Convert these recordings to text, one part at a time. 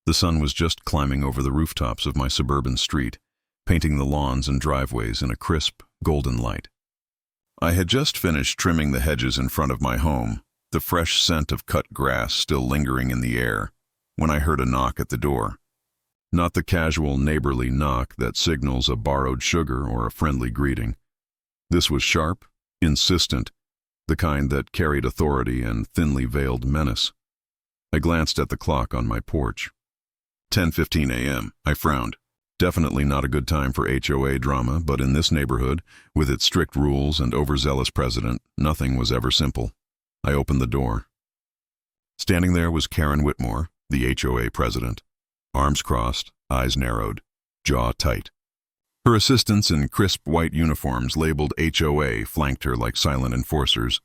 The sun was just climbing over the rooftops of my suburban street, painting the lawns and driveways in a crisp, golden light. I had just finished trimming the hedges in front of my home, the fresh scent of cut grass still lingering in the air, when I heard a knock at the door. Not the casual neighborly knock that signals a borrowed sugar or a friendly greeting. This was sharp, insistent, the kind that carried authority and thinly veiled menace. I glanced at the clock on my porch. 10:15 a.m. I frowned. Definitely not a good time for HOA drama, but in this neighborhood, with its strict rules and overzealous president, nothing was ever simple. I opened the door. Standing there was Karen Whitmore, the HOA president. Arms crossed, eyes narrowed, jaw tight. Her assistants in crisp white uniforms labeled HOA flanked her like silent enforcers,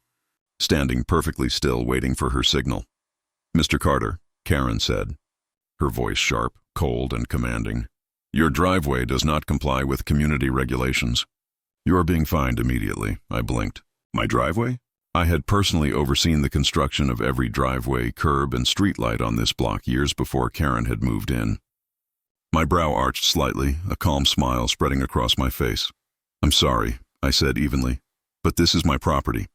standing perfectly still waiting for her signal. "Mr. Carter," Karen said, her voice sharp, cold, and commanding. "Your driveway does not comply with community regulations. You are being fined immediately." I blinked. My driveway? I had personally overseen the construction of every driveway, curb, and streetlight on this block years before Karen had moved in. My brow arched slightly, a calm smile spreading across my face. "I'm sorry," I said evenly, "but this is my property.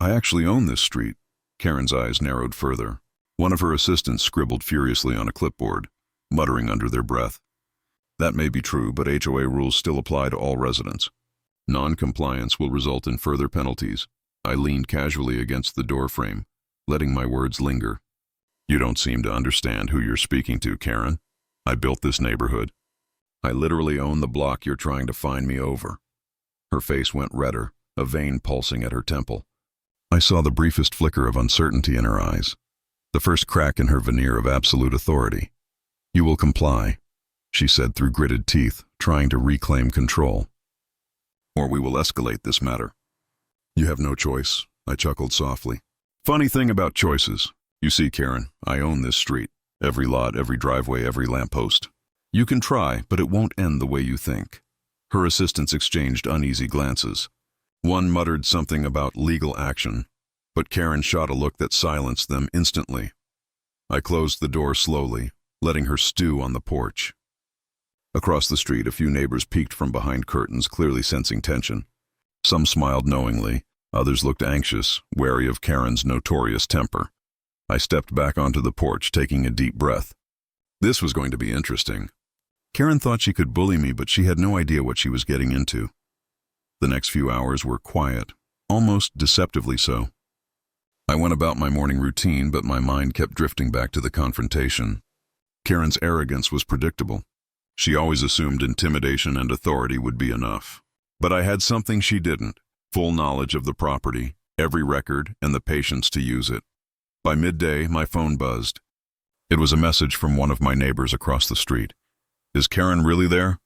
I actually own this street." Karen's eyes narrowed further. One of her assistants scribbled furiously on a clipboard, muttering under their breath. "That may be true, but HOA rules still apply to all residents. Non-compliance will result in further penalties." I leaned casually against the doorframe, letting my words linger. "You don't seem to understand who you're speaking to, Karen. I built this neighborhood. I literally own the block you're trying to fine me over." Her face went redder, a vein pulsing at her temple. I saw the briefest flicker of uncertainty in her eyes, the first crack in her veneer of absolute authority. "You will comply," she said through gritted teeth, trying to reclaim control. "Or we will escalate this matter." "You have no choice," I chuckled softly. "Funny thing about choices. You see, Karen, I own this street. Every lot, every driveway, every lamppost. You can try, but it won't end the way you think." Her assistants exchanged uneasy glances. One muttered something about legal action, but Karen shot a look that silenced them instantly. I closed the door slowly, letting her stew on the porch. Across the street, a few neighbors peeked from behind curtains, clearly sensing tension. Some smiled knowingly, others looked anxious, wary of Karen's notorious temper. I stepped back onto the porch, taking a deep breath. This was going to be interesting. Karen thought she could bully me, but she had no idea what she was getting into. The next few hours were quiet, almost deceptively so. I went about my morning routine, but my mind kept drifting back to the confrontation. Karen's arrogance was predictable. She always assumed intimidation and authority would be enough. But I had something she didn't: full knowledge of the property, every record, and the patience to use it. By midday, my phone buzzed. It was a message from one of my neighbors across the street. "Is Karen really there?"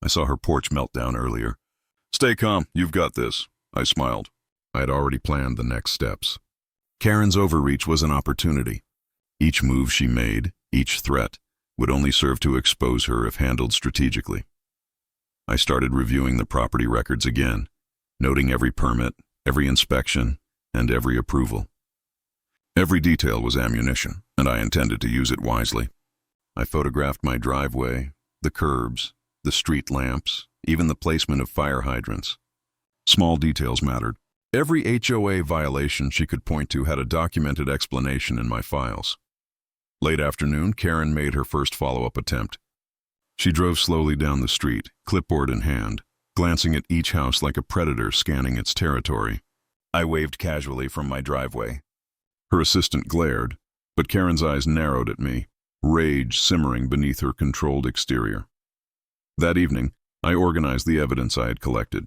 I saw her porch meltdown earlier. "Stay calm, you've got this," I smiled. I had already planned the next steps. Karen's overreach was an opportunity. Each move she made, each threat, would only serve to expose her if handled strategically. I started reviewing the property records again, noting every permit, every inspection, and every approval. Every detail was ammunition, and I intended to use it wisely. I photographed my driveway, the curbs, the street lamps, even the placement of fire hydrants. Small details mattered. Every HOA violation she could point to had a documented explanation in my files. Late afternoon, Karen made her first follow-up attempt. She drove slowly down the street, clipboard in hand, glancing at each house like a predator scanning its territory. I waved casually from my driveway. Her assistant glared, but Karen's eyes narrowed at me, rage simmering beneath her controlled exterior. That evening, I organized the evidence I had collected.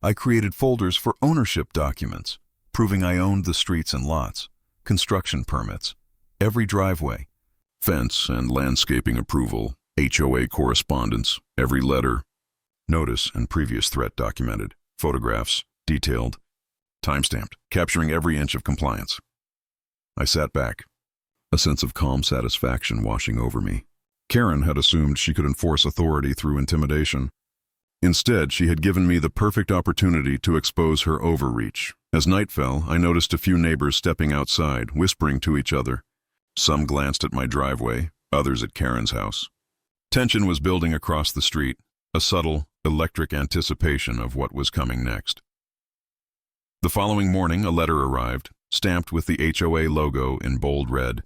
I created folders for ownership documents, proving I owned the streets and lots, construction permits, every driveway, fence and landscaping approval, HOA correspondence, every letter, notice and previous threat documented, photographs, detailed, timestamped, capturing every inch of compliance. I sat back, a sense of calm satisfaction washing over me. Karen had assumed she could enforce authority through intimidation. Instead, she had given me the perfect opportunity to expose her overreach. As night fell, I noticed a few neighbors stepping outside, whispering to each other. Some glanced at my driveway, others at Karen's house. Tension was building across the street, a subtle, electric anticipation of what was coming next. The following morning, a letter arrived, stamped with the HOA logo in bold red.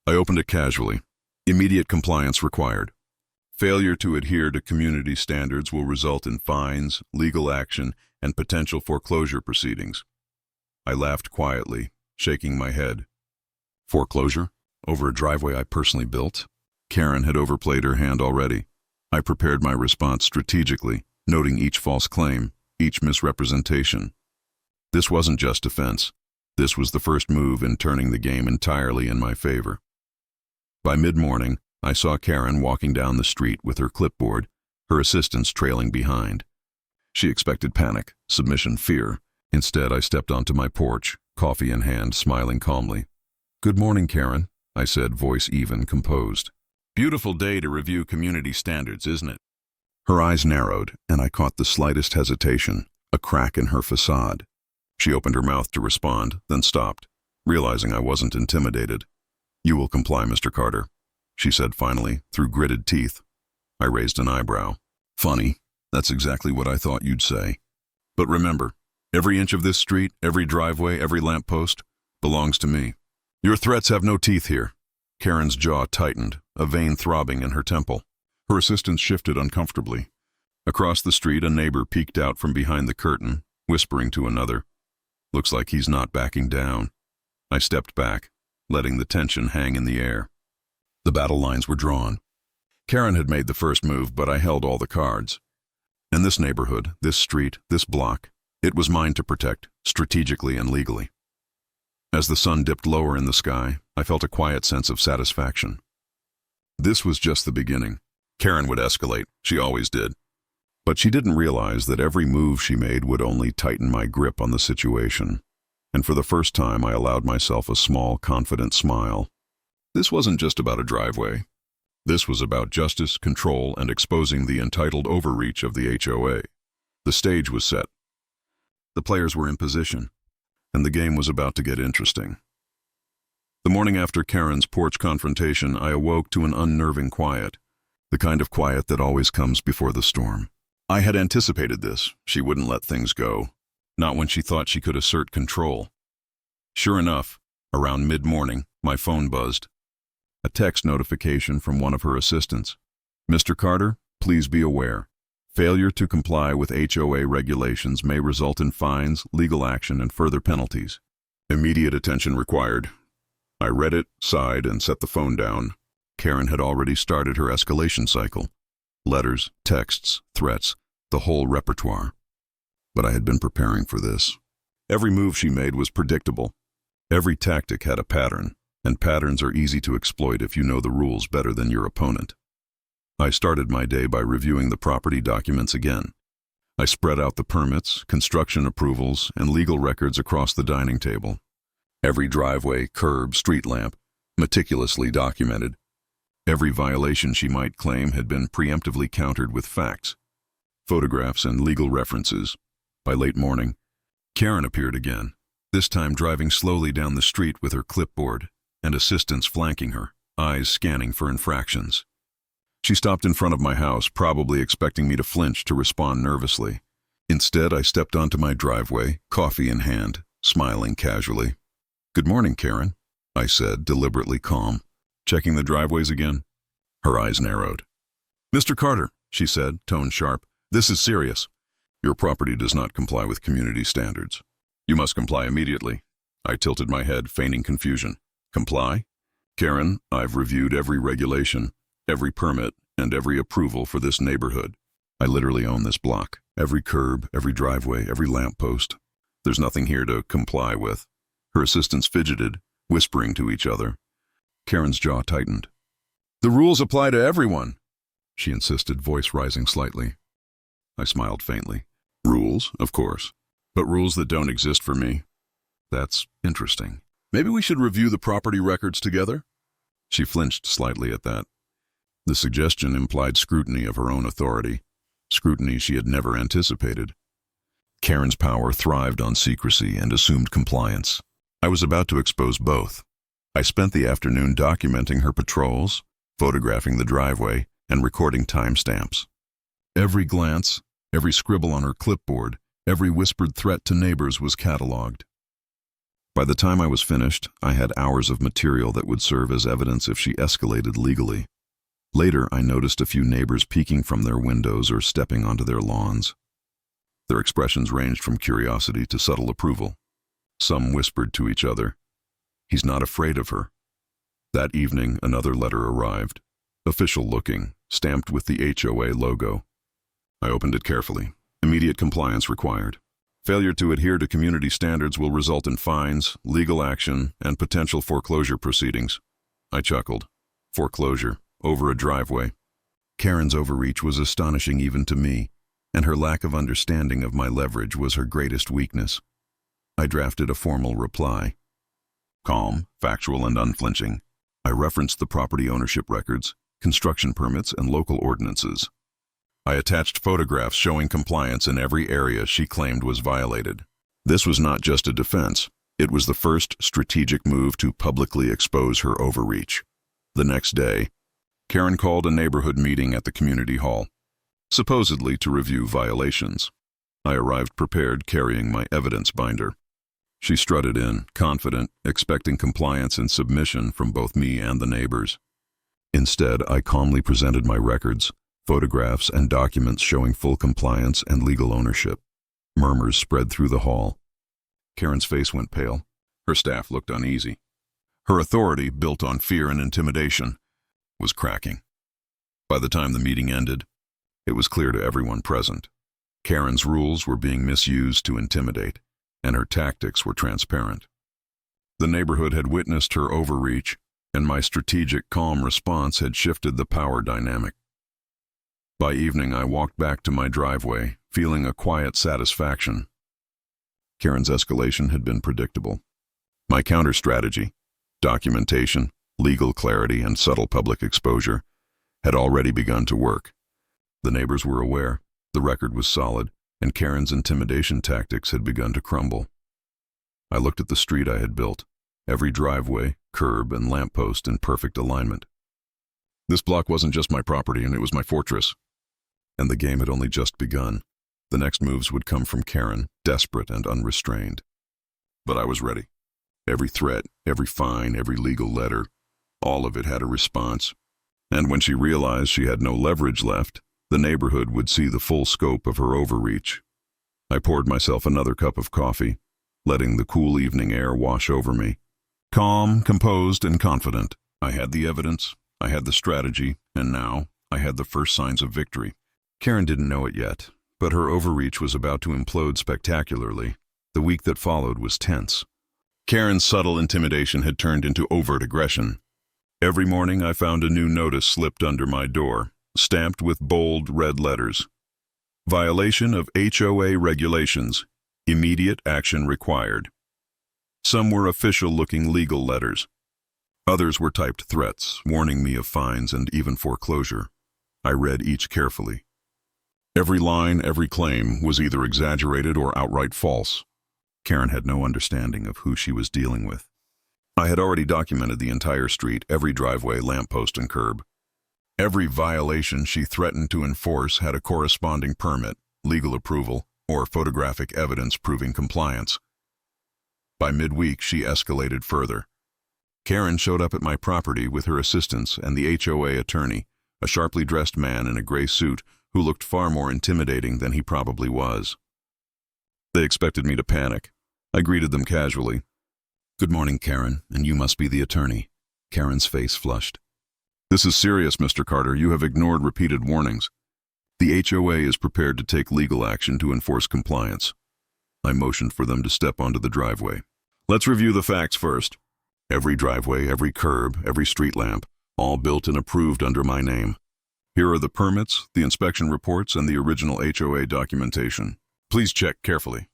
I opened it casually. Immediate compliance required. Failure to adhere to community standards will result in fines, legal action, and potential foreclosure proceedings. I laughed quietly, shaking my head. Foreclosure? Over a driveway I personally built? Karen had overplayed her hand already. I prepared my response strategically, noting each false claim, each misrepresentation. This wasn't just defense. This was the first move in turning the game entirely in my favor. By mid-morning, I saw Karen walking down the street with her clipboard, her assistants trailing behind. She expected panic, submission, fear. Instead, I stepped onto my porch, coffee in hand, smiling calmly. "Good morning, Karen," I said, voice even, composed. "Beautiful day to review community standards, isn't it?" Her eyes narrowed, and I caught the slightest hesitation, a crack in her facade. She opened her mouth to respond, then stopped, realizing I wasn't intimidated. "You will comply, Mr. Carter," she said finally, through gritted teeth. I raised an eyebrow. "Funny, that's exactly what I thought you'd say. But remember, every inch of this street, every driveway, every lamppost belongs to me. Your threats have no teeth here." Karen's jaw tightened, a vein throbbing in her temple. Her assistants shifted uncomfortably. Across the street, a neighbor peeked out from behind the curtain, whispering to another. "Looks like he's not backing down." I stepped back, letting the tension hang in the air. The battle lines were drawn. Karen had made the first move, but I held all the cards. And this neighborhood, this street, this block, it was mine to protect, strategically and legally. As the sun dipped lower in the sky, I felt a quiet sense of satisfaction. This was just the beginning. Karen would escalate, she always did. But she didn't realize that every move she made would only tighten my grip on the situation. And for the first time, I allowed myself a small, confident smile. This wasn't just about a driveway. This was about justice, control, and exposing the entitled overreach of the HOA. The stage was set. The players were in position, and the game was about to get interesting. The morning after Karen's porch confrontation, I awoke to an unnerving quiet, the kind of quiet that always comes before the storm. I had anticipated this. She wouldn't let things go, not when she thought she could assert control. Sure enough, around mid-morning, my phone buzzed. A text notification from one of her assistants. "Mr. Carter, please be aware. Failure to comply with HOA regulations may result in fines, legal action, and further penalties. Immediate attention required." I read it, sighed, and set the phone down. Karen had already started her escalation cycle. Letters, texts, threats, the whole repertoire. But I had been preparing for this. Every move she made was predictable. Every tactic had a pattern, and patterns are easy to exploit if you know the rules better than your opponent. I started my day by reviewing the property documents again. I spread out the permits, construction approvals, and legal records across the dining table. Every driveway, curb, street lamp, meticulously documented. Every violation she might claim had been preemptively countered with facts, photographs, and legal references. By late morning, Karen appeared again, this time driving slowly down the street with her clipboard and assistants flanking her, eyes scanning for infractions. She stopped in front of my house, probably expecting me to flinch to respond nervously. Instead, I stepped onto my driveway, coffee in hand, smiling casually. "Good morning, Karen," I said, deliberately calm. "Checking the driveways again?" Her eyes narrowed. "Mr. Carter," she said, tone sharp, "this is serious. Your property does not comply with community standards. You must comply immediately." I tilted my head, feigning confusion. "Comply? Karen, I've reviewed every regulation, every permit, and every approval for this neighborhood. I literally own this block. Every curb, every driveway, every lamppost. There's nothing here to comply with." Her assistants fidgeted, whispering to each other. Karen's jaw tightened. "The rules apply to everyone," she insisted, voice rising slightly. I smiled faintly. "Rules, of course, but rules that don't exist for me. That's interesting. Maybe we should review the property records together?" She flinched slightly at that. The suggestion implied scrutiny of her own authority, scrutiny she had never anticipated. Karen's power thrived on secrecy and assumed compliance. I was about to expose both. I spent the afternoon documenting her patrols, photographing the driveway and recording timestamps. Every glance, every scribble on her clipboard, every whispered threat to neighbors was cataloged. By the time I was finished, I had hours of material that would serve as evidence if she escalated legally. Later, I noticed a few neighbors peeking from their windows or stepping onto their lawns. Their expressions ranged from curiosity to subtle approval. Some whispered to each other, "He's not afraid of her." That evening, another letter arrived, official-looking, stamped with the HOA logo. I opened it carefully. Immediate compliance required. Failure to adhere to community standards will result in fines, legal action, and potential foreclosure proceedings. I chuckled. Foreclosure, over a driveway. Karen's overreach was astonishing even to me, and her lack of understanding of my leverage was her greatest weakness. I drafted a formal reply. Calm, factual, and unflinching. I referenced the property ownership records, construction permits, and local ordinances. I attached photographs showing compliance in every area she claimed was violated. This was not just a defense. It was the first strategic move to publicly expose her overreach. The next day, Karen called a neighborhood meeting at the community hall, supposedly to review violations. I arrived prepared, carrying my evidence binder. She strutted in, confident, expecting compliance and submission from both me and the neighbors. Instead, I calmly presented my records, photographs, and documents showing full compliance and legal ownership. Murmurs spread through the hall. Karen's face went pale. Her staff looked uneasy. Her authority, built on fear and intimidation, was cracking. By the time the meeting ended, it was clear to everyone present. Karen's rules were being misused to intimidate, and her tactics were transparent. The neighborhood had witnessed her overreach, and my strategic, calm response had shifted the power dynamic. By evening, I walked back to my driveway, feeling a quiet satisfaction. Karen's escalation had been predictable. My counter-strategy, documentation, legal clarity, and subtle public exposure, had already begun to work. The neighbors were aware, the record was solid, and Karen's intimidation tactics had begun to crumble. I looked at the street I had built, every driveway, curb, and lamppost in perfect alignment. This block wasn't just my property, and it was my fortress. And the game had only just begun. The next moves would come from Karen, desperate and unrestrained. But I was ready. Every threat, every fine, every legal letter, all of it had a response. And when she realized she had no leverage left, the neighborhood would see the full scope of her overreach. I poured myself another cup of coffee, letting the cool evening air wash over me. Calm, composed, and confident. I had the evidence, I had the strategy, and now I had the first signs of victory. Karen didn't know it yet, but her overreach was about to implode spectacularly. The week that followed was tense. Karen's subtle intimidation had turned into overt aggression. Every morning I found a new notice slipped under my door, stamped with bold red letters. Violation of HOA regulations. Immediate action required. Some were official-looking legal letters. Others were typed threats, warning me of fines and even foreclosure. I read each carefully. Every line, every claim was either exaggerated or outright false. Karen had no understanding of who she was dealing with. I had already documented the entire street, every driveway, lamppost, and curb. Every violation she threatened to enforce had a corresponding permit, legal approval, or photographic evidence proving compliance. By midweek, she escalated further. Karen showed up at my property with her assistants and the HOA attorney, a sharply dressed man in a gray suit who looked far more intimidating than he probably was. They expected me to panic. I greeted them casually. "Good morning, Karen, and you must be the attorney." Karen's face flushed. "This is serious, Mr. Carter. You have ignored repeated warnings. The HOA is prepared to take legal action to enforce compliance." I motioned for them to step onto the driveway. "Let's review the facts first. Every driveway, every curb, every street lamp, all built and approved under my name. Here are the permits, the inspection reports, and the original HOA documentation. Please check carefully."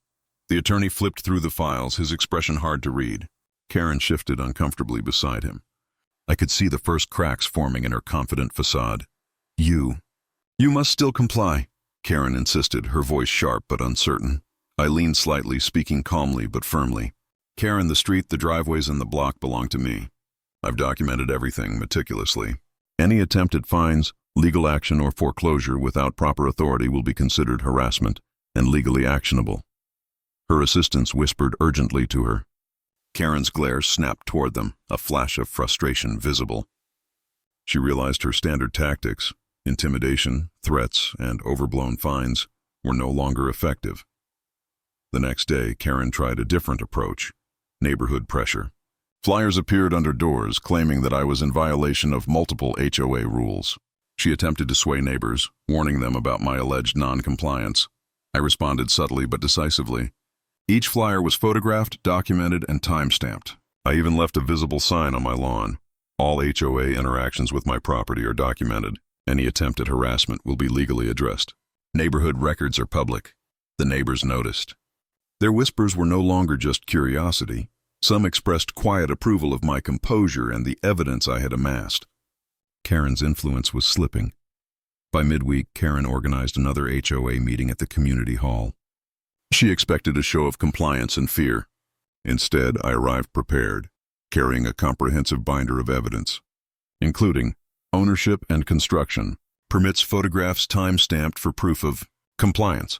The attorney flipped through the files, his expression hard to read. Karen shifted uncomfortably beside him. I could see the first cracks forming in her confident facade. You must still comply," Karen insisted, her voice sharp but uncertain. I leaned slightly, speaking calmly but firmly. "Karen, the street, the driveways, and the block belong to me. I've documented everything meticulously. Any attempt at fines, legal action, or foreclosure without proper authority will be considered harassment and legally actionable. Her assistants whispered urgently to her. Karen's glare snapped toward them, a flash of frustration visible. She realized her standard tactics, intimidation, threats, and overblown fines, were no longer effective. The next day, Karen tried a different approach: neighborhood pressure. Flyers appeared under doors claiming that I was in violation of multiple HOA rules. She attempted to sway neighbors, warning them about my alleged non-compliance. I responded subtly but decisively. Each flyer was photographed, documented, and time-stamped. I even left a visible sign on my lawn. All HOA interactions with my property are documented. Any attempt at harassment will be legally addressed. Neighborhood records are public. The neighbors noticed. Their whispers were no longer just curiosity. Some expressed quiet approval of my composure and the evidence I had amassed. Karen's influence was slipping. By midweek, Karen organized another HOA meeting at the community hall. She expected a show of compliance and fear. Instead, I arrived prepared, carrying a comprehensive binder of evidence, including ownership and construction, permits, photographs time-stamped for proof of compliance,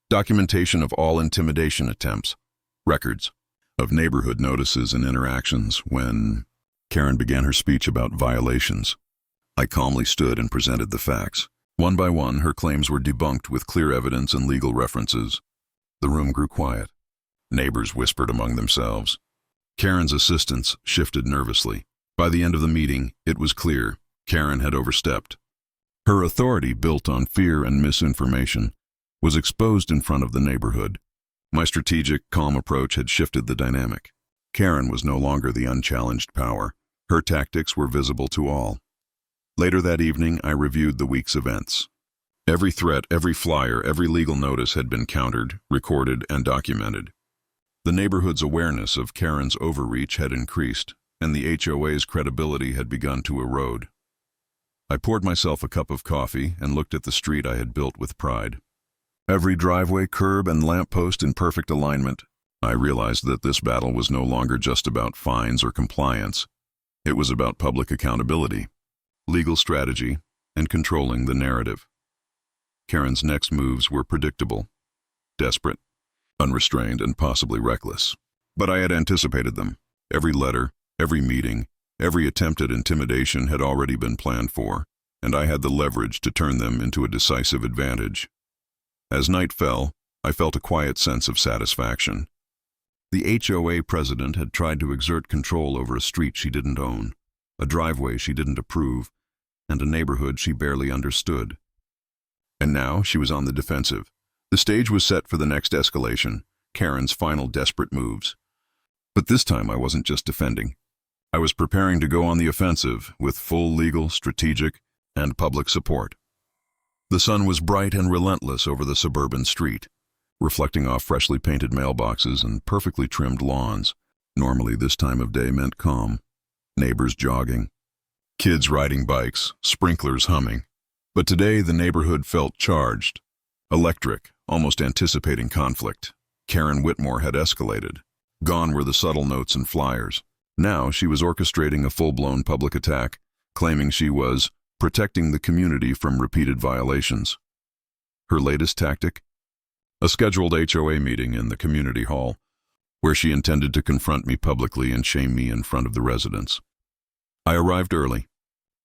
documentation of all intimidation attempts, records of neighborhood notices and interactions. When Karen began her speech about violations, I calmly stood and presented the facts. One by one, her claims were debunked with clear evidence and legal references. The room grew quiet. Neighbors whispered among themselves. Karen's assistants shifted nervously. By the end of the meeting, it was clear Karen had overstepped. Her authority, built on fear and misinformation, was exposed in front of the neighborhood. My strategic, calm approach had shifted the dynamic. Karen was no longer the unchallenged power. Her tactics were visible to all. Later that evening, I reviewed the week's events. Every threat, every flyer, every legal notice had been countered, recorded, and documented. The neighborhood's awareness of Karen's overreach had increased, and the HOA's credibility had begun to erode. I poured myself a cup of coffee and looked at the street I had built with pride. Every driveway, curb, and lamppost in perfect alignment. I realized that this battle was no longer just about fines or compliance. It was about public accountability, legal strategy, and controlling the narrative. Karen's next moves were predictable, desperate, unrestrained, and possibly reckless. But I had anticipated them. Every letter, every meeting, every attempt at intimidation had already been planned for, and I had the leverage to turn them into a decisive advantage. As night fell, I felt a quiet sense of satisfaction. The HOA president had tried to exert control over a street she didn't own, a driveway she didn't approve, and a neighborhood she barely understood. And now she was on the defensive. The stage was set for the next escalation, Karen's final desperate moves. But this time I wasn't just defending. I was preparing to go on the offensive with full legal, strategic, and public support. The sun was bright and relentless over the suburban street, reflecting off freshly painted mailboxes and perfectly trimmed lawns. Normally this time of day meant calm. Neighbors jogging, kids riding bikes, sprinklers humming. But today the neighborhood felt charged, electric, almost anticipating conflict. Karen Whitmore had escalated. Gone were the subtle notes and flyers. Now she was orchestrating a full-blown public attack, claiming she was protecting the community from repeated violations. Her latest tactic? A scheduled HOA meeting in the community hall, where she intended to confront me publicly and shame me in front of the residents. I arrived early,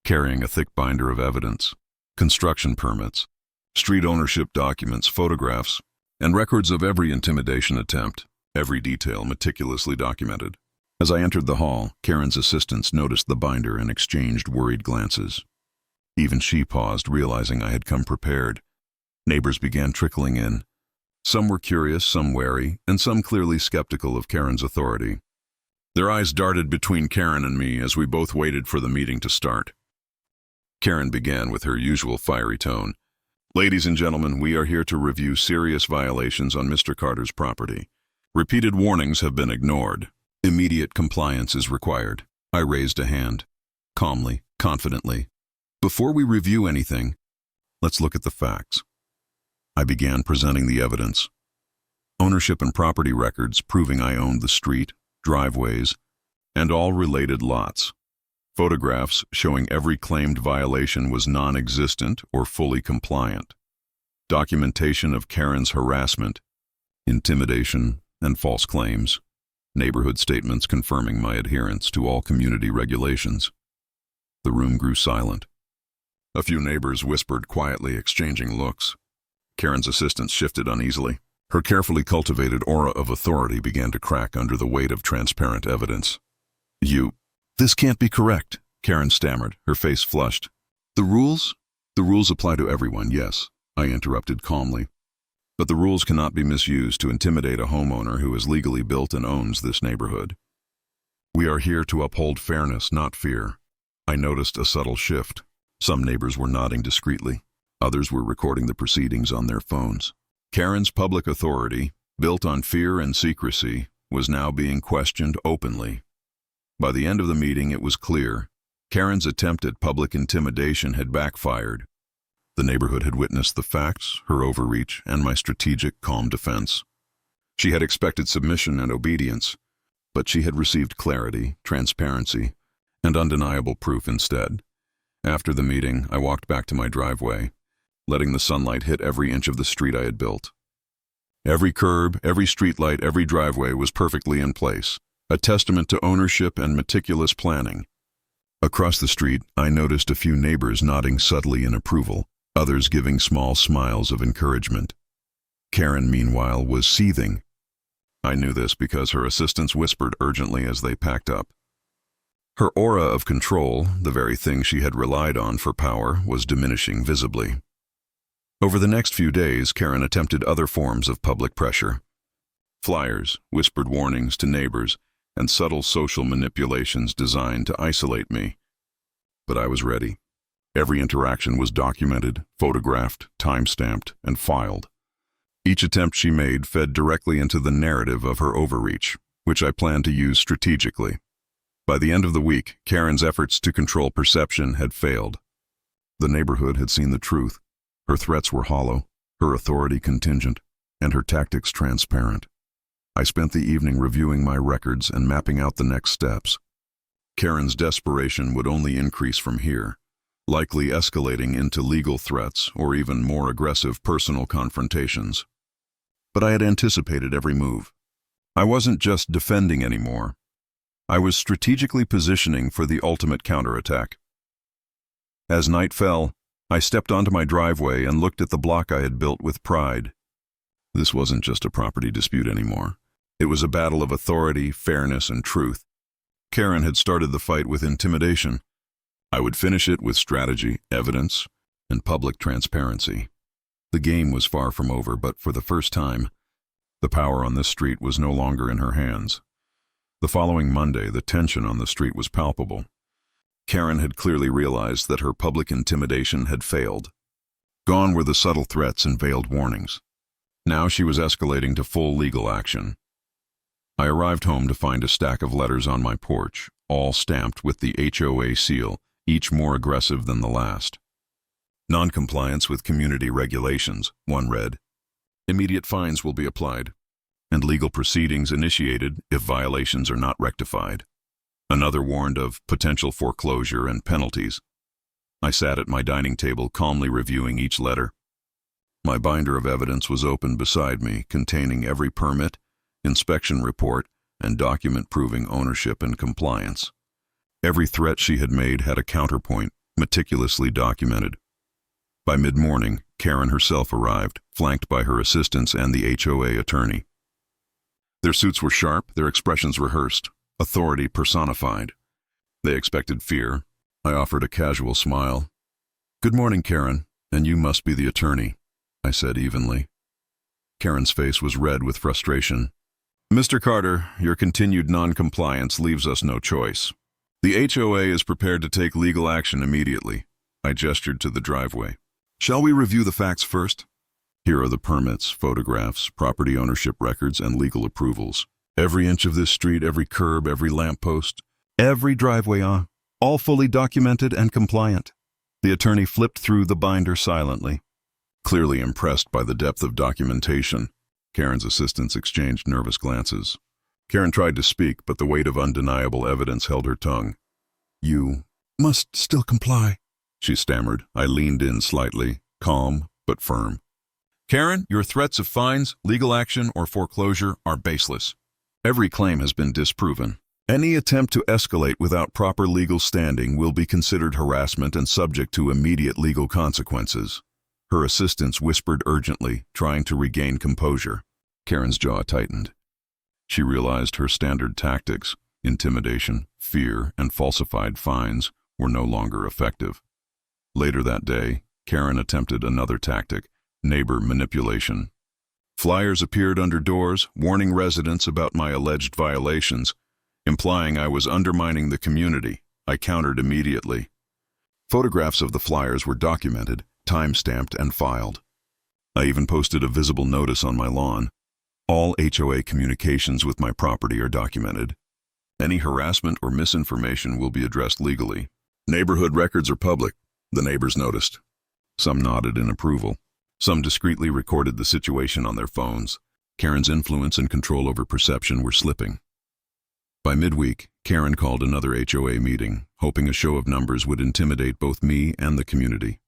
carrying a thick binder of evidence, construction permits, street ownership documents, photographs, and records of every intimidation attempt, every detail meticulously documented. As I entered the hall, Karen's assistants noticed the binder and exchanged worried glances. Even she paused, realizing I had come prepared. Neighbors began trickling in. Some were curious, some wary, and some clearly skeptical of Karen's authority. Their eyes darted between Karen and me as we both waited for the meeting to start. Karen began with her usual fiery tone. "Ladies and gentlemen, we are here to review serious violations on Mr. Carter's property. Repeated warnings have been ignored. Immediate compliance is required." I raised a hand, calmly, confidently. "Before we review anything, let's look at the facts." I began presenting the evidence. Ownership and property records proving I owned the street, driveways, and all related lots. Photographs showing every claimed violation was non-existent or fully compliant. Documentation of Karen's harassment, intimidation, and false claims. Neighborhood statements confirming my adherence to all community regulations. The room grew silent. A few neighbors whispered quietly, exchanging looks. Karen's assistants shifted uneasily. Her carefully cultivated aura of authority began to crack under the weight of transparent evidence. This can't be correct, Karen stammered, her face flushed. The rules? The rules apply to everyone, yes, I interrupted calmly. But the rules cannot be misused to intimidate a homeowner who is legally built and owns this neighborhood. We are here to uphold fairness, not fear. I noticed a subtle shift. Some neighbors were nodding discreetly. Others were recording the proceedings on their phones. Karen's public authority, built on fear and secrecy, was now being questioned openly. By the end of the meeting, it was clear. Karen's attempt at public intimidation had backfired. The neighborhood had witnessed the facts, her overreach, and my strategic, calm defense. She had expected submission and obedience, but she had received clarity, transparency, and undeniable proof instead. After the meeting, I walked back to my driveway, letting the sunlight hit every inch of the street I had built. Every curb, every streetlight, every driveway was perfectly in place, a testament to ownership and meticulous planning. Across the street, I noticed a few neighbors nodding subtly in approval, others giving small smiles of encouragement. Karen, meanwhile, was seething. I knew this because her assistants whispered urgently as they packed up. Her aura of control, the very thing she had relied on for power, was diminishing visibly. Over the next few days, Karen attempted other forms of public pressure. Flyers, whispered warnings to neighbors, and subtle social manipulations designed to isolate me. But I was ready. Every interaction was documented, photographed, time-stamped, and filed. Each attempt she made fed directly into the narrative of her overreach, which I planned to use strategically. By the end of the week, Karen's efforts to control perception had failed. The neighborhood had seen the truth. Her threats were hollow, her authority contingent, and her tactics transparent. I spent the evening reviewing my records and mapping out the next steps. Karen's desperation would only increase from here, likely escalating into legal threats or even more aggressive personal confrontations. But I had anticipated every move. I wasn't just defending anymore. I was strategically positioning for the ultimate counterattack. As night fell, I stepped onto my driveway and looked at the block I had built with pride. This wasn't just a property dispute anymore. It was a battle of authority, fairness, and truth. Karen had started the fight with intimidation. I would finish it with strategy, evidence, and public transparency. The game was far from over, but for the first time, the power on this street was no longer in her hands. The following Monday, the tension on the street was palpable. Karen had clearly realized that her public intimidation had failed. Gone were the subtle threats and veiled warnings. Now she was escalating to full legal action. I arrived home to find a stack of letters on my porch, all stamped with the HOA seal, each more aggressive than the last. Non-compliance with community regulations, one read. Immediate fines will be applied, and legal proceedings initiated if violations are not rectified. Another warned of potential foreclosure and penalties. I sat at my dining table calmly reviewing each letter. My binder of evidence was open beside me, containing every permit, inspection report, and document proving ownership and compliance. Every threat she had made had a counterpoint, meticulously documented. By mid-morning, Karen herself arrived, flanked by her assistants and the HOA attorney. Their suits were sharp, their expressions rehearsed, authority personified. They expected fear. I offered a casual smile. "Good morning, Karen, and you must be the attorney," I said evenly. Karen's face was red with frustration. "Mr. Carter, your continued non-compliance leaves us no choice. The HOA is prepared to take legal action immediately." I gestured to the driveway. "Shall we review the facts first? Here are the permits, photographs, property ownership records, and legal approvals. Every inch of this street, every curb, every lamppost, every driveway, all fully documented and compliant." The attorney flipped through the binder silently. Clearly impressed by the depth of documentation, Karen's assistants exchanged nervous glances. Karen tried to speak, but the weight of undeniable evidence held her tongue. You must still comply, she stammered. I leaned in slightly, calm but firm. Karen, your threats of fines, legal action, or foreclosure are baseless. Every claim has been disproven. Any attempt to escalate without proper legal standing will be considered harassment and subject to immediate legal consequences. Her assistants whispered urgently, trying to regain composure. Karen's jaw tightened. She realized her standard tactics, intimidation, fear, and falsified fines, were no longer effective. Later that day, Karen attempted another tactic, neighbor manipulation. Flyers appeared under doors, warning residents about my alleged violations, implying I was undermining the community. I countered immediately. Photographs of the flyers were documented, time-stamped, and filed. I even posted a visible notice on my lawn. All HOA communications with my property are documented. Any harassment or misinformation will be addressed legally. Neighborhood records are public, the neighbors noticed. Some nodded in approval. Some discreetly recorded the situation on their phones. Karen's influence and control over perception were slipping. By midweek, Karen called another HOA meeting, hoping a show of numbers would intimidate both me and the community.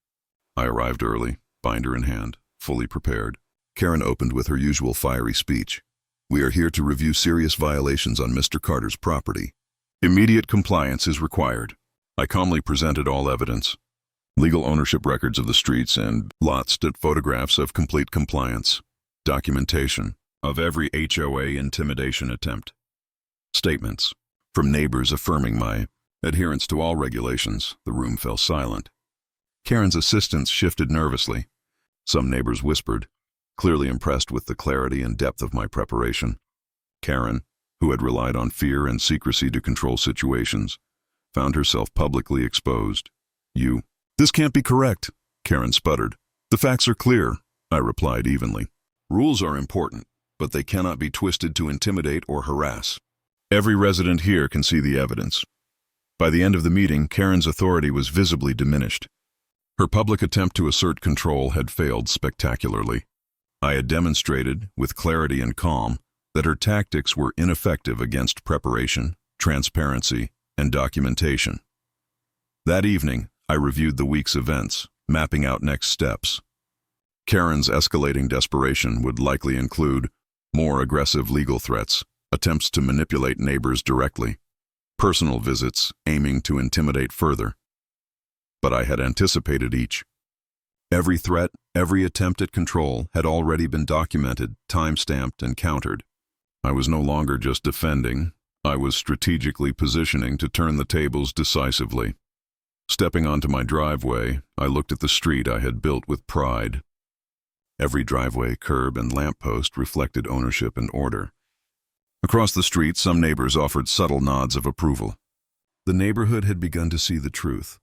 I arrived early, binder in hand, fully prepared. Karen opened with her usual fiery speech. We are here to review serious violations on Mr. Carter's property. Immediate compliance is required. I calmly presented all evidence. Legal ownership records of the streets and lots, photographs of complete compliance. Documentation of every HOA intimidation attempt. Statements from neighbors affirming my adherence to all regulations. The room fell silent. Karen's assistants shifted nervously. Some neighbors whispered, clearly impressed with the clarity and depth of my preparation. Karen, who had relied on fear and secrecy to control situations, found herself publicly exposed. This can't be correct, Karen sputtered. The facts are clear, I replied evenly. Rules are important, but they cannot be twisted to intimidate or harass. Every resident here can see the evidence. By the end of the meeting, Karen's authority was visibly diminished. Her public attempt to assert control had failed spectacularly. I had demonstrated, with clarity and calm, that her tactics were ineffective against preparation, transparency, and documentation. That evening, I reviewed the week's events, mapping out next steps. Karen's escalating desperation would likely include more aggressive legal threats, attempts to manipulate neighbors directly, personal visits aiming to intimidate further. But I had anticipated each. Every threat, every attempt at control had already been documented, time-stamped, and countered. I was no longer just defending, I was strategically positioning to turn the tables decisively. Stepping onto my driveway, I looked at the street I had built with pride. Every driveway, curb, and lamppost reflected ownership and order. Across the street, some neighbors offered subtle nods of approval. The neighborhood had begun to see the truth.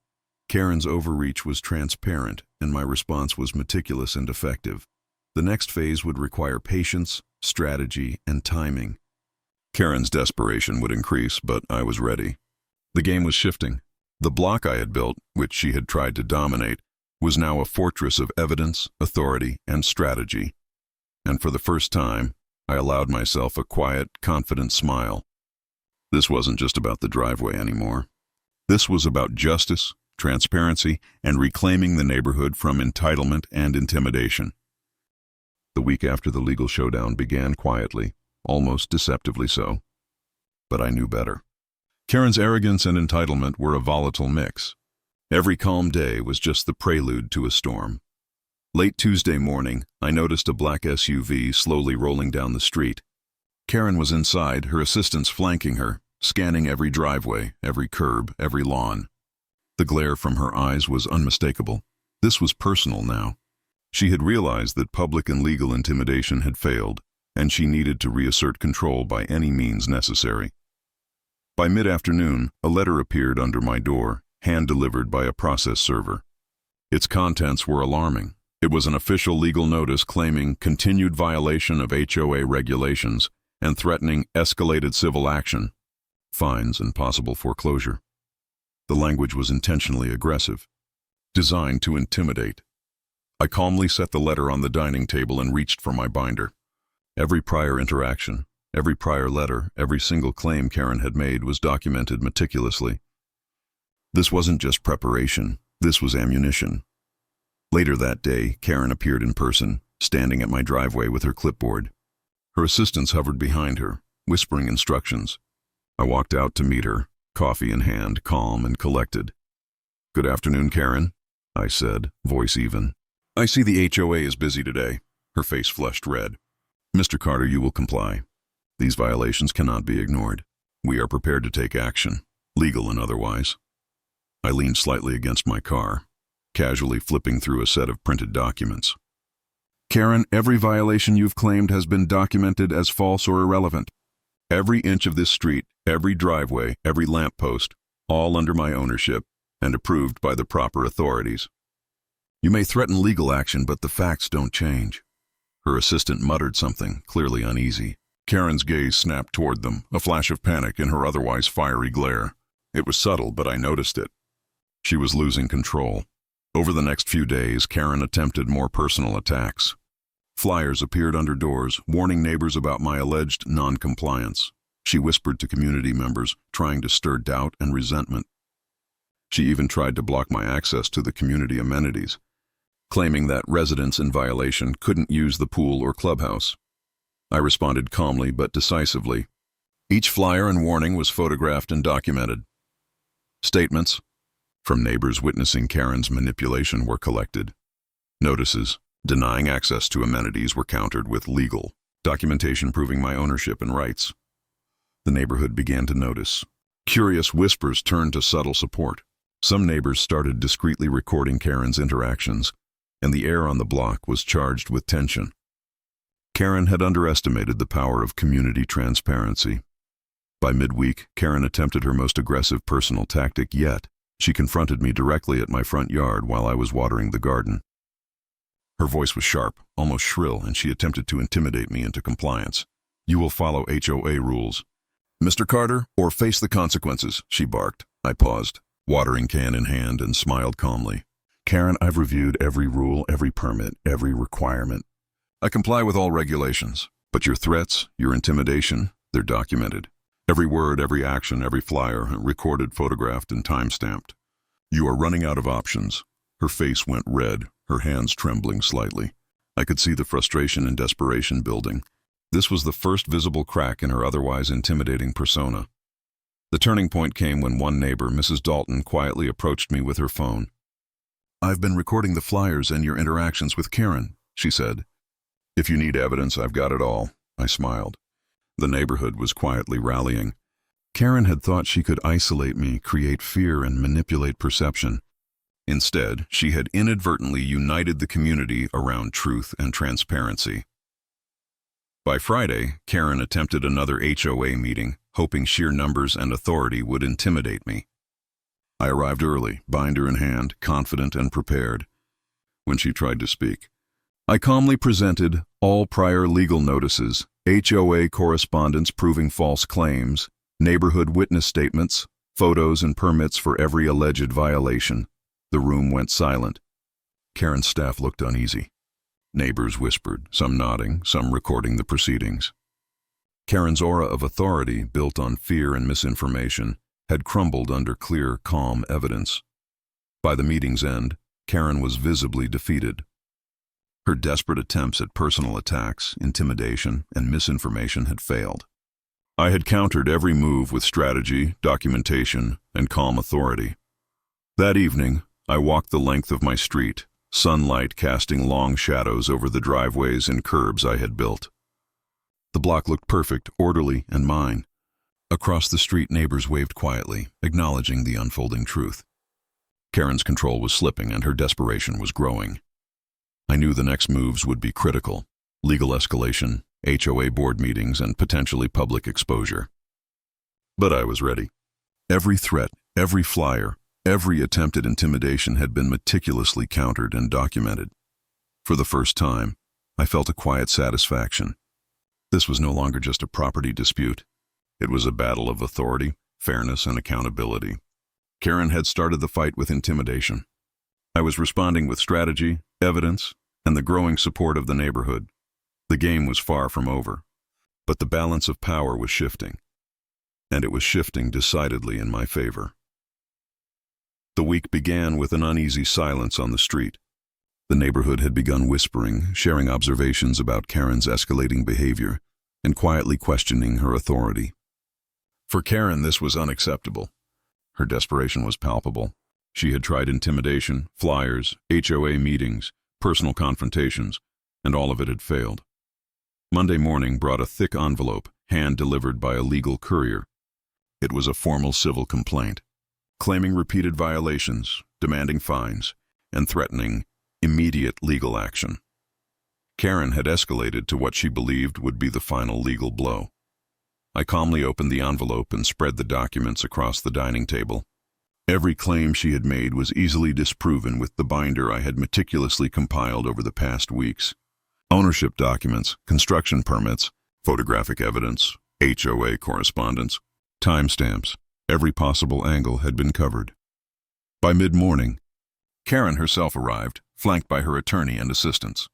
Karen's overreach was transparent, and my response was meticulous and effective. The next phase would require patience, strategy, and timing. Karen's desperation would increase, but I was ready. The game was shifting. The block I had built, which she had tried to dominate, was now a fortress of evidence, authority, and strategy. And for the first time, I allowed myself a quiet, confident smile. This wasn't just about the driveway anymore. This was about justice, transparency, and reclaiming the neighborhood from entitlement and intimidation. The week after the legal showdown began quietly, almost deceptively so. But I knew better. Karen's arrogance and entitlement were a volatile mix. Every calm day was just the prelude to a storm. Late Tuesday morning, I noticed a black SUV slowly rolling down the street. Karen was inside, her assistants flanking her, scanning every driveway, every curb, every lawn. The glare from her eyes was unmistakable. This was personal now. She had realized that public and legal intimidation had failed, and she needed to reassert control by any means necessary. By mid-afternoon, a letter appeared under my door, hand-delivered by a process server. Its contents were alarming. It was an official legal notice claiming continued violation of HOA regulations and threatening escalated civil action, fines, and possible foreclosure. The language was intentionally aggressive, designed to intimidate. I calmly set the letter on the dining table and reached for my binder. Every prior interaction, every prior letter, every single claim Karen had made was documented meticulously. This wasn't just preparation, this was ammunition. Later that day, Karen appeared in person, standing at my driveway with her clipboard. Her assistants hovered behind her, whispering instructions. I walked out to meet her, coffee in hand, calm and collected. "Good afternoon, Karen," I said, voice even. "I see the HOA is busy today." Her face flushed red. "Mr. Carter, you will comply. These violations cannot be ignored. We are prepared to take action, legal and otherwise." I leaned slightly against my car, casually flipping through a set of printed documents. "Karen, every violation you've claimed has been documented as false or irrelevant. Every inch of this street, every driveway, every lamppost, all under my ownership and approved by the proper authorities. You may threaten legal action, but the facts don't change." Her assistant muttered something, clearly uneasy. Karen's gaze snapped toward them, a flash of panic in her otherwise fiery glare. It was subtle, but I noticed it. She was losing control. Over the next few days, Karen attempted more personal attacks. Flyers appeared under doors, warning neighbors about my alleged non-compliance. She whispered to community members, trying to stir doubt and resentment. She even tried to block my access to the community amenities, claiming that residents in violation couldn't use the pool or clubhouse. I responded calmly but decisively. Each flyer and warning was photographed and documented. Statements from neighbors witnessing Karen's manipulation were collected. Notices denying access to amenities were countered with legal documentation proving my ownership and rights. The neighborhood began to notice. Curious whispers turned to subtle support. Some neighbors started discreetly recording Karen's interactions, and the air on the block was charged with tension. Karen had underestimated the power of community transparency. By midweek, Karen attempted her most aggressive personal tactic yet. She confronted me directly at my front yard while I was watering the garden. Her voice was sharp, almost shrill, and she attempted to intimidate me into compliance. "You will follow HOA rules, Mr. Carter, or face the consequences," she barked. I paused, watering can in hand, and smiled calmly. "Karen, I've reviewed every rule, every permit, every requirement. I comply with all regulations, but your threats, your intimidation, they're documented. Every word, every action, every flyer, recorded, photographed, and time-stamped. You are running out of options." Her face went red, her hands trembling slightly. I could see the frustration and desperation building. This was the first visible crack in her otherwise intimidating persona. The turning point came when one neighbor, Mrs. Dalton, quietly approached me with her phone. "I've been recording the flyers and your interactions with Karen," she said. "If you need evidence, I've got it all," I smiled. The neighborhood was quietly rallying. Karen had thought she could isolate me, create fear, and manipulate perception. Instead, she had inadvertently united the community around truth and transparency. By Friday, Karen attempted another HOA meeting, hoping sheer numbers and authority would intimidate me. I arrived early, binder in hand, confident and prepared. When she tried to speak, I calmly presented all prior legal notices, HOA correspondence proving false claims, neighborhood witness statements, photos and permits for every alleged violation. The room went silent. Karen's staff looked uneasy. Neighbors whispered, some nodding, some recording the proceedings. Karen's aura of authority, built on fear and misinformation, had crumbled under clear, calm evidence. By the meeting's end, Karen was visibly defeated. Her desperate attempts at personal attacks, intimidation, and misinformation had failed. I had countered every move with strategy, documentation, and calm authority. That evening, I walked the length of my street, sunlight casting long shadows over the driveways and curbs I had built. The block looked perfect, orderly, and mine. Across the street, neighbors waved quietly, acknowledging the unfolding truth. Karen's control was slipping and her desperation was growing. I knew the next moves would be critical: legal escalation, HOA board meetings, and potentially public exposure. But I was ready. Every threat, every flyer, every attempted intimidation had been meticulously countered and documented. For the first time, I felt a quiet satisfaction. This was no longer just a property dispute. It was a battle of authority, fairness, and accountability. Karen had started the fight with intimidation. I was responding with strategy, evidence, and the growing support of the neighborhood. The game was far from over, but the balance of power was shifting, and it was shifting decidedly in my favor. The week began with an uneasy silence on the street. The neighborhood had begun whispering, sharing observations about Karen's escalating behavior, and quietly questioning her authority. For Karen, this was unacceptable. Her desperation was palpable. She had tried intimidation, flyers, HOA meetings, personal confrontations, and all of it had failed. Monday morning brought a thick envelope, hand-delivered by a legal courier. It was a formal civil complaint, claiming repeated violations, demanding fines, and threatening immediate legal action. Karen had escalated to what she believed would be the final legal blow. I calmly opened the envelope and spread the documents across the dining table. Every claim she had made was easily disproven with the binder I had meticulously compiled over the past weeks. Ownership documents, construction permits, photographic evidence, HOA correspondence, timestamps. Every possible angle had been covered. By mid-morning, Karen herself arrived, flanked by her attorney and assistants.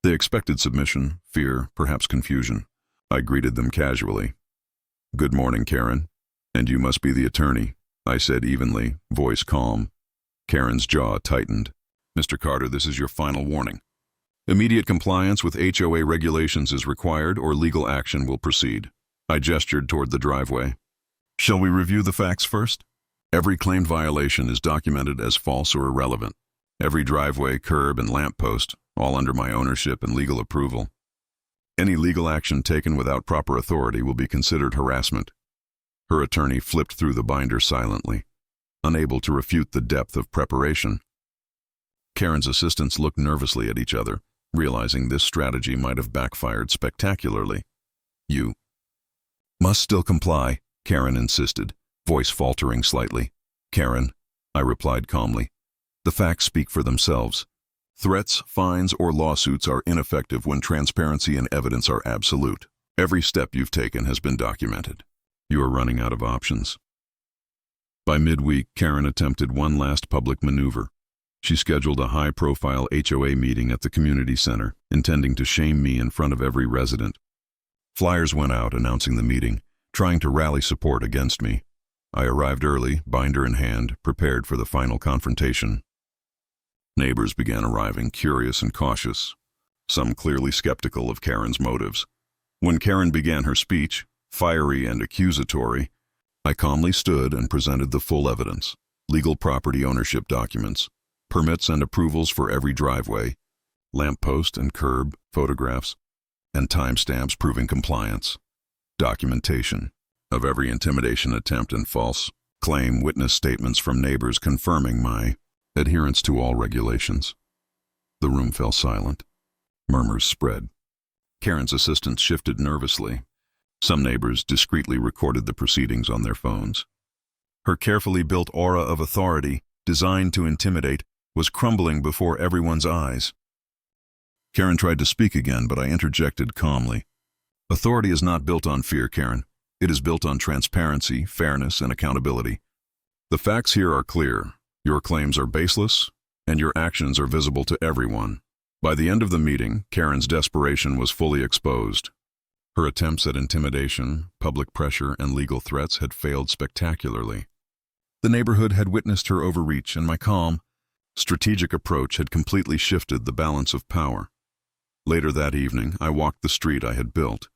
They expected submission, fear, perhaps confusion. I greeted them casually. "Good morning, Karen. And you must be the attorney," I said evenly, voice calm. Karen's jaw tightened. "Mr. Carter, this is your final warning. Immediate compliance with HOA regulations is required or legal action will proceed." I gestured toward the driveway. "Shall we review the facts first? Every claimed violation is documented as false or irrelevant. Every driveway, curb, and lamppost, all under my ownership and legal approval. Any legal action taken without proper authority will be considered harassment." Her attorney flipped through the binder silently, unable to refute the depth of preparation. Karen's assistants looked nervously at each other, realizing this strategy might have backfired spectacularly. "You must still comply," Karen insisted, voice faltering slightly. "Karen," I replied calmly, "the facts speak for themselves. Threats, fines, or lawsuits are ineffective when transparency and evidence are absolute. Every step you've taken has been documented. You are running out of options." By midweek, Karen attempted one last public maneuver. She scheduled a high-profile HOA meeting at the community center, intending to shame me in front of every resident. Flyers went out announcing the meeting, trying to rally support against me. I arrived early, binder in hand, prepared for the final confrontation. Neighbors began arriving, curious and cautious, some clearly skeptical of Karen's motives. When Karen began her speech, fiery and accusatory, I calmly stood and presented the full evidence: legal property ownership documents, permits and approvals for every driveway, lamppost and curb, photographs, and timestamps proving compliance, documentation of every intimidation attempt and false claim, witness statements from neighbors confirming my adherence to all regulations. The room fell silent. Murmurs spread. Karen's assistants shifted nervously. Some neighbors discreetly recorded the proceedings on their phones. Her carefully built aura of authority, designed to intimidate, was crumbling before everyone's eyes. Karen tried to speak again, but I interjected calmly. "Authority is not built on fear, Karen. It is built on transparency, fairness, and accountability. The facts here are clear. Your claims are baseless, and your actions are visible to everyone." By the end of the meeting, Karen's desperation was fully exposed. Her attempts at intimidation, public pressure, and legal threats had failed spectacularly. The neighborhood had witnessed her overreach, and my calm, strategic approach had completely shifted the balance of power. Later that evening, I walked the street I had built,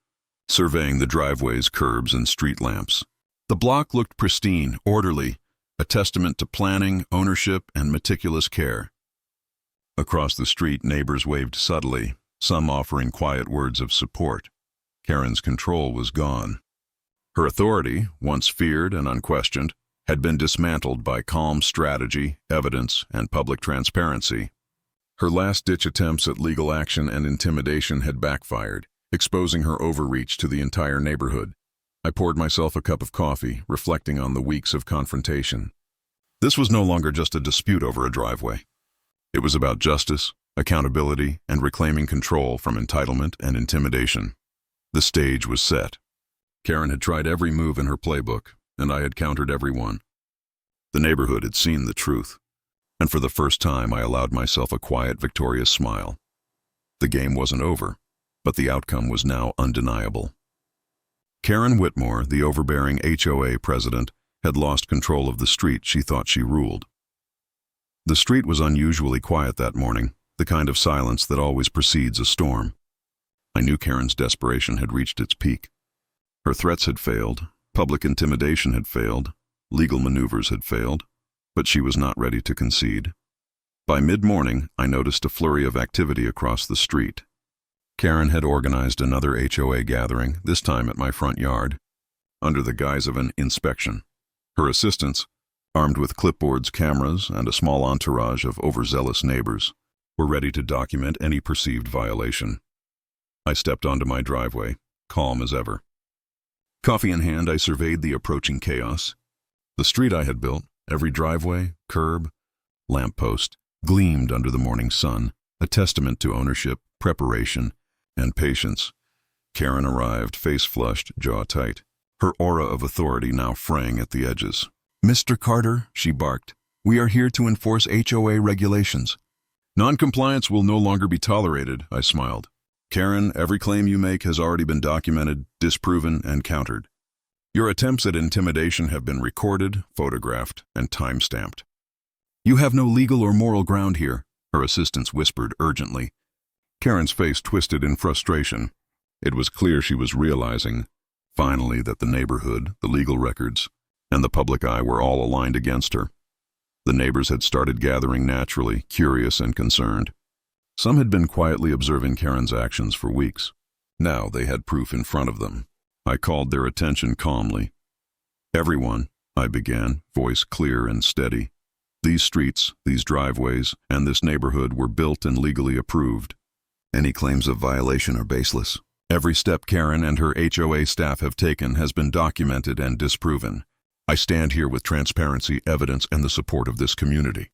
surveying the driveways, curbs, and street lamps. The block looked pristine, orderly, a testament to planning, ownership, and meticulous care. Across the street, neighbors waved subtly, some offering quiet words of support. Karen's control was gone. Her authority, once feared and unquestioned, had been dismantled by calm strategy, evidence, and public transparency. Her last-ditch attempts at legal action and intimidation had backfired, exposing her overreach to the entire neighborhood. I poured myself a cup of coffee, reflecting on the weeks of confrontation. This was no longer just a dispute over a driveway. It was about justice, accountability, and reclaiming control from entitlement and intimidation. The stage was set. Karen had tried every move in her playbook, and I had countered every one. The neighborhood had seen the truth, and for the first time I allowed myself a quiet, victorious smile. The game wasn't over, but the outcome was now undeniable. Karen Whitmore, the overbearing HOA president, had lost control of the street she thought she ruled. The street was unusually quiet that morning, the kind of silence that always precedes a storm. I knew Karen's desperation had reached its peak. Her threats had failed, public intimidation had failed, legal maneuvers had failed, but she was not ready to concede. By mid-morning, I noticed a flurry of activity across the street. Karen had organized another HOA gathering, this time at my front yard, under the guise of an inspection. Her assistants, armed with clipboards, cameras, and a small entourage of overzealous neighbors, were ready to document any perceived violation. I stepped onto my driveway, calm as ever. Coffee in hand, I surveyed the approaching chaos. The street I had built, every driveway, curb, lamppost, gleamed under the morning sun, a testament to ownership, preparation, and patience. Karen arrived, face flushed, jaw tight, her aura of authority now fraying at the edges. "Mr. Carter," she barked, "we are here to enforce HOA regulations." "Non-compliance will no longer be tolerated," I smiled. "Karen, every claim you make has already been documented, disproven, and countered. Your attempts at intimidation have been recorded, photographed, and time-stamped." "You have no legal or moral ground here," her assistants whispered urgently. Karen's face twisted in frustration. It was clear she was realizing, finally, that the neighborhood, the legal records, and the public eye were all aligned against her. The neighbors had started gathering naturally, curious and concerned. Some had been quietly observing Karen's actions for weeks. Now they had proof in front of them. I called their attention calmly. "Everyone," I began, voice clear and steady. "These streets, these driveways, and this neighborhood were built and legally approved. Any claims of violation are baseless. Every step Karen and her HOA staff have taken has been documented and disproven. I stand here with transparency, evidence, and the support of this community."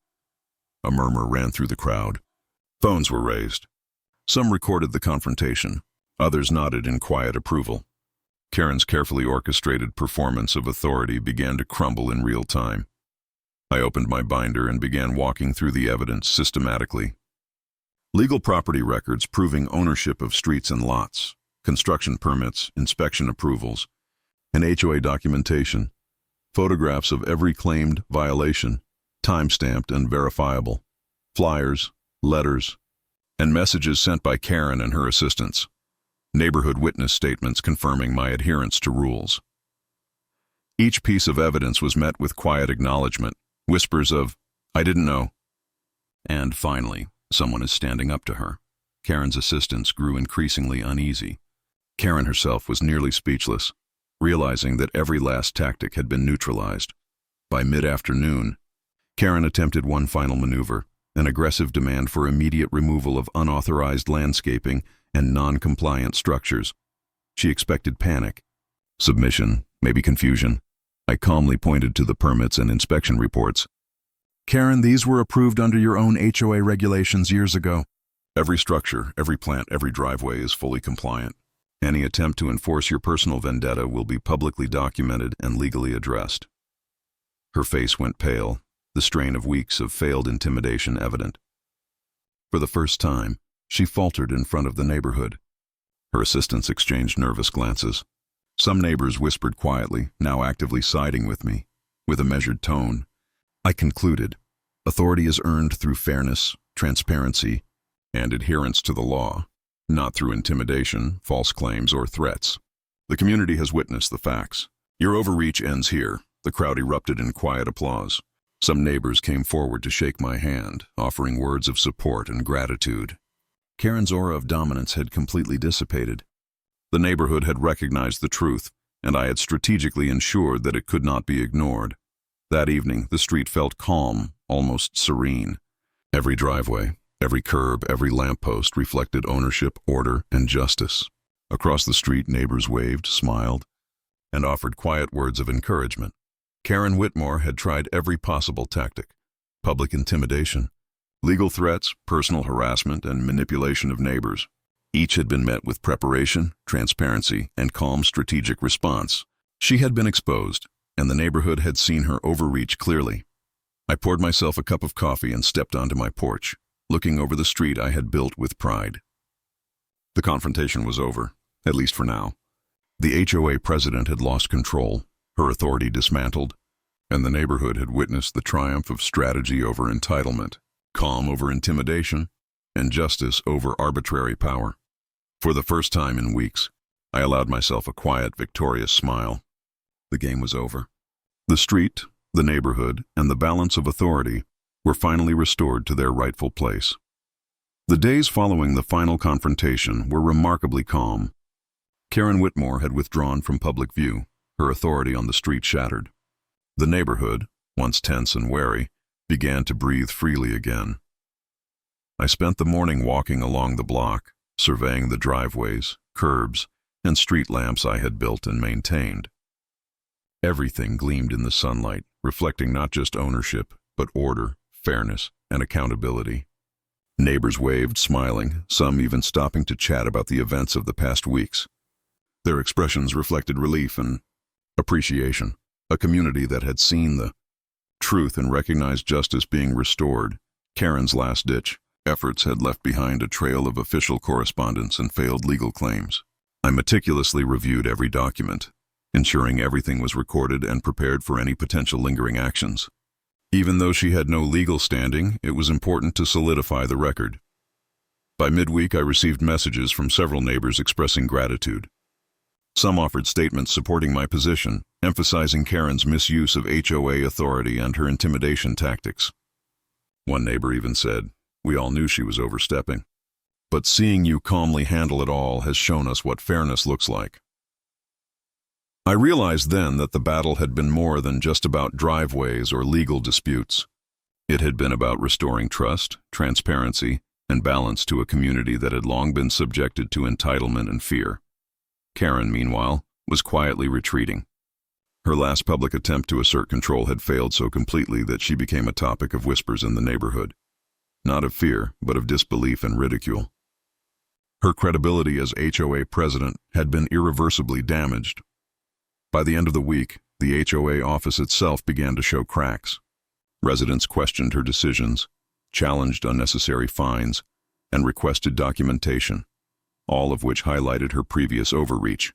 A murmur ran through the crowd. Phones were raised. Some recorded the confrontation. Others nodded in quiet approval. Karen's carefully orchestrated performance of authority began to crumble in real time. I opened my binder and began walking through the evidence systematically. Legal property records proving ownership of streets and lots, construction permits, inspection approvals, and HOA documentation, photographs of every claimed violation, time-stamped and verifiable, flyers, letters, and messages sent by Karen and her assistants, neighborhood witness statements confirming my adherence to rules. Each piece of evidence was met with quiet acknowledgement, whispers of, "I didn't know." And finally, someone is standing up to her. Karen's assistants grew increasingly uneasy. Karen herself was nearly speechless, realizing that every last tactic had been neutralized. By mid-afternoon, Karen attempted one final maneuver, an aggressive demand for immediate removal of unauthorized landscaping and non-compliant structures. She expected panic, submission, maybe confusion. I calmly pointed to the permits and inspection reports. "Karen, these were approved under your own HOA regulations years ago. Every structure, every plant, every driveway is fully compliant. Any attempt to enforce your personal vendetta will be publicly documented and legally addressed." Her face went pale, the strain of weeks of failed intimidation evident. For the first time, she faltered in front of the neighborhood. Her assistants exchanged nervous glances. Some neighbors whispered quietly, now actively siding with me. With a measured tone, I concluded, authority is earned through fairness, transparency, and adherence to the law, not through intimidation, false claims, or threats. The community has witnessed the facts. Your overreach ends here. The crowd erupted in quiet applause. Some neighbors came forward to shake my hand, offering words of support and gratitude. Karen's aura of dominance had completely dissipated. The neighborhood had recognized the truth, and I had strategically ensured that it could not be ignored. That evening, the street felt calm, almost serene. Every driveway, every curb, every lamppost reflected ownership, order, and justice. Across the street, neighbors waved, smiled, and offered quiet words of encouragement. Karen Whitmore had tried every possible tactic: public intimidation, legal threats, personal harassment, and manipulation of neighbors. Each had been met with preparation, transparency, and calm strategic response. She had been exposed, and the neighborhood had seen her overreach clearly. I poured myself a cup of coffee and stepped onto my porch, looking over the street I had built with pride. The confrontation was over, at least for now. The HOA president had lost control, her authority dismantled, and the neighborhood had witnessed the triumph of strategy over entitlement, calm over intimidation, and justice over arbitrary power. For the first time in weeks, I allowed myself a quiet, victorious smile. The game was over. The street, the neighborhood, and the balance of authority were finally restored to their rightful place. The days following the final confrontation were remarkably calm. Karen Whitmore had withdrawn from public view, her authority on the street shattered. The neighborhood, once tense and wary, began to breathe freely again. I spent the morning walking along the block, surveying the driveways, curbs, and street lamps I had built and maintained. Everything gleamed in the sunlight, reflecting not just ownership, but order, fairness, and accountability. Neighbors waved, smiling, some even stopping to chat about the events of the past weeks. Their expressions reflected relief and appreciation. A community that had seen the truth and recognized justice being restored. Karen's last-ditch efforts had left behind a trail of official correspondence and failed legal claims. I meticulously reviewed every document, ensuring everything was recorded and prepared for any potential lingering actions. Even though she had no legal standing, it was important to solidify the record. By midweek, I received messages from several neighbors expressing gratitude. Some offered statements supporting my position, emphasizing Karen's misuse of HOA authority and her intimidation tactics. One neighbor even said, "We all knew she was overstepping. But seeing you calmly handle it all has shown us what fairness looks like." I realized then that the battle had been more than just about driveways or legal disputes. It had been about restoring trust, transparency, and balance to a community that had long been subjected to entitlement and fear. Karen, meanwhile, was quietly retreating. Her last public attempt to assert control had failed so completely that she became a topic of whispers in the neighborhood. Not of fear, but of disbelief and ridicule. Her credibility as HOA president had been irreversibly damaged. By the end of the week, the HOA office itself began to show cracks. Residents questioned her decisions, challenged unnecessary fines, and requested documentation, all of which highlighted her previous overreach.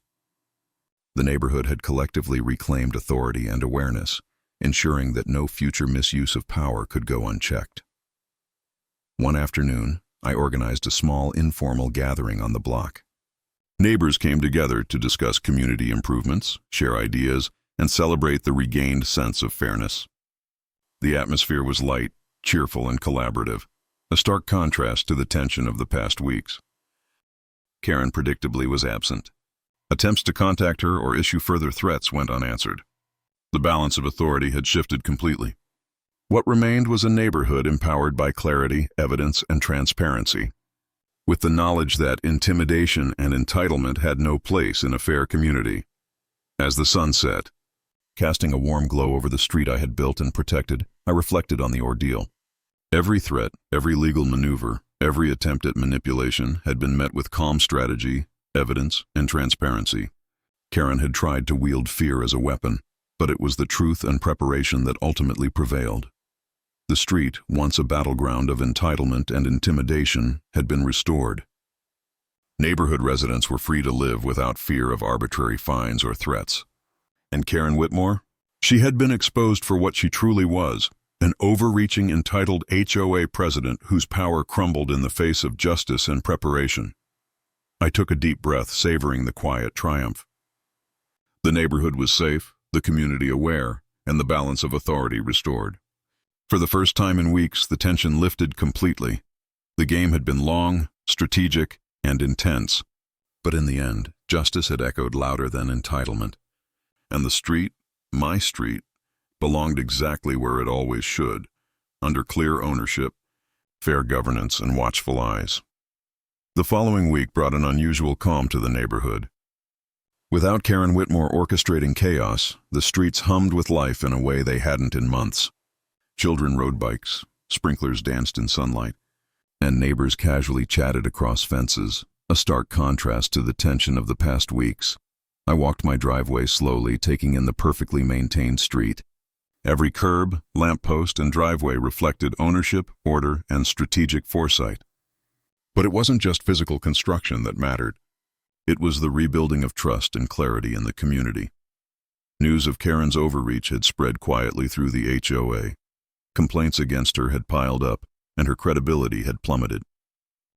The neighborhood had collectively reclaimed authority and awareness, ensuring that no future misuse of power could go unchecked. One afternoon, I organized a small informal gathering on the block. Neighbors came together to discuss community improvements, share ideas, and celebrate the regained sense of fairness. The atmosphere was light, cheerful, and collaborative, a stark contrast to the tension of the past weeks. Karen predictably was absent. Attempts to contact her or issue further threats went unanswered. The balance of authority had shifted completely. What remained was a neighborhood empowered by clarity, evidence, and transparency, with the knowledge that intimidation and entitlement had no place in a fair community. As the sun set, casting a warm glow over the street I had built and protected, I reflected on the ordeal. Every threat, every legal maneuver, every attempt at manipulation had been met with calm strategy, evidence, and transparency. Karen had tried to wield fear as a weapon, but it was the truth and preparation that ultimately prevailed. The street, once a battleground of entitlement and intimidation, had been restored. Neighborhood residents were free to live without fear of arbitrary fines or threats. And Karen Whitmore? She had been exposed for what she truly was, an overreaching, entitled HOA president whose power crumbled in the face of justice and preparation. I took a deep breath, savoring the quiet triumph. The neighborhood was safe, the community aware, and the balance of authority restored. For the first time in weeks, the tension lifted completely. The game had been long, strategic, and intense. But in the end, justice had echoed louder than entitlement. And the street, my street, belonged exactly where it always should, under clear ownership, fair governance, and watchful eyes. The following week brought an unusual calm to the neighborhood. Without Karen Whitmore orchestrating chaos, the streets hummed with life in a way they hadn't in months. Children rode bikes, sprinklers danced in sunlight, and neighbors casually chatted across fences, a stark contrast to the tension of the past weeks. I walked my driveway slowly, taking in the perfectly maintained street. Every curb, lamppost, and driveway reflected ownership, order, and strategic foresight. But it wasn't just physical construction that mattered. It was the rebuilding of trust and clarity in the community. News of Karen's overreach had spread quietly through the HOA. Complaints against her had piled up, and her credibility had plummeted.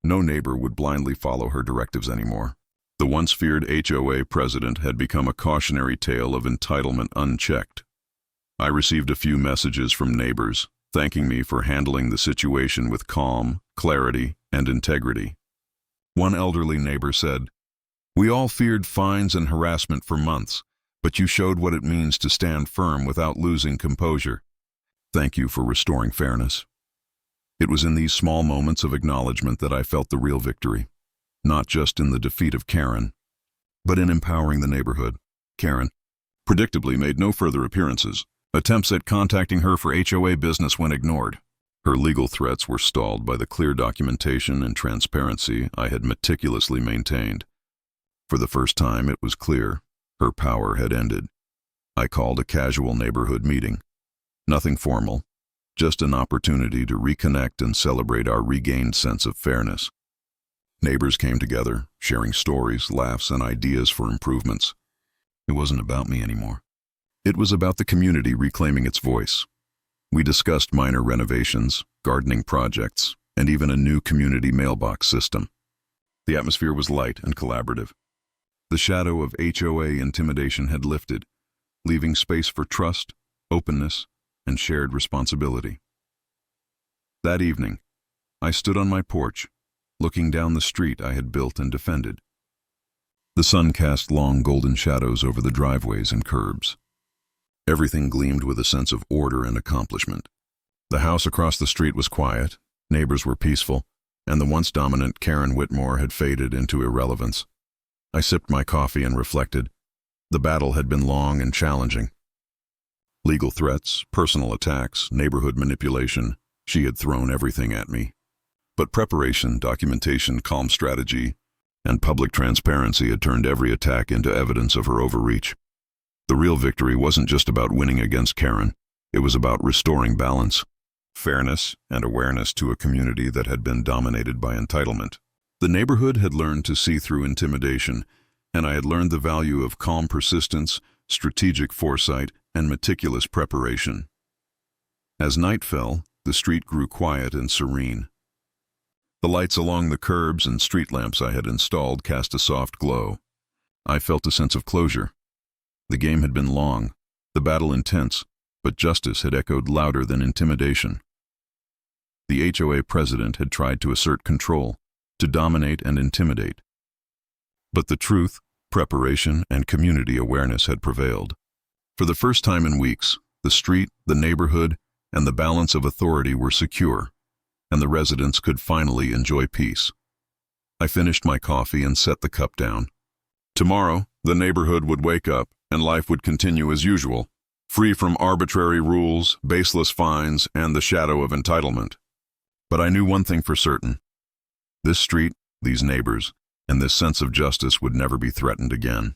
No neighbor would blindly follow her directives anymore. The once feared HOA president had become a cautionary tale of entitlement unchecked. I received a few messages from neighbors, thanking me for handling the situation with calm, clarity, and integrity. One elderly neighbor said, "We all feared fines and harassment for months, but you showed what it means to stand firm without losing composure. Thank you for restoring fairness." It was in these small moments of acknowledgement that I felt the real victory, not just in the defeat of Karen, but in empowering the neighborhood. Karen, predictably, made no further appearances. Attempts at contacting her for HOA business went ignored. Her legal threats were stalled by the clear documentation and transparency I had meticulously maintained. For the first time, it was clear her power had ended. I called a casual neighborhood meeting. Nothing formal, just an opportunity to reconnect and celebrate our regained sense of fairness. Neighbors came together, sharing stories, laughs, and ideas for improvements. It wasn't about me anymore. It was about the community reclaiming its voice. We discussed minor renovations, gardening projects, and even a new community mailbox system. The atmosphere was light and collaborative. The shadow of HOA intimidation had lifted, leaving space for trust, openness, and shared responsibility. That evening, I stood on my porch, looking down the street I had built and defended. The sun cast long golden shadows over the driveways and curbs. Everything gleamed with a sense of order and accomplishment. The house across the street was quiet, neighbors were peaceful, and the once dominant Karen Whitmore had faded into irrelevance. I sipped my coffee and reflected. The battle had been long and challenging. Legal threats, personal attacks, neighborhood manipulation, she had thrown everything at me. But preparation, documentation, calm strategy, and public transparency had turned every attack into evidence of her overreach. The real victory wasn't just about winning against Karen. It was about restoring balance, fairness, and awareness to a community that had been dominated by entitlement. The neighborhood had learned to see through intimidation, and I had learned the value of calm persistence, strategic foresight, and meticulous preparation. As night fell, the street grew quiet and serene. The lights along the curbs and street lamps I had installed cast a soft glow. I felt a sense of closure. The game had been long, the battle intense, but justice had echoed louder than intimidation. The HOA president had tried to assert control, to dominate and intimidate. But the truth, preparation, and community awareness had prevailed. For the first time in weeks, the street, the neighborhood, and the balance of authority were secure, and the residents could finally enjoy peace. I finished my coffee and set the cup down. Tomorrow, the neighborhood would wake up, and life would continue as usual, free from arbitrary rules, baseless fines, and the shadow of entitlement. But I knew one thing for certain. This street, these neighbors, and this sense of justice would never be threatened again.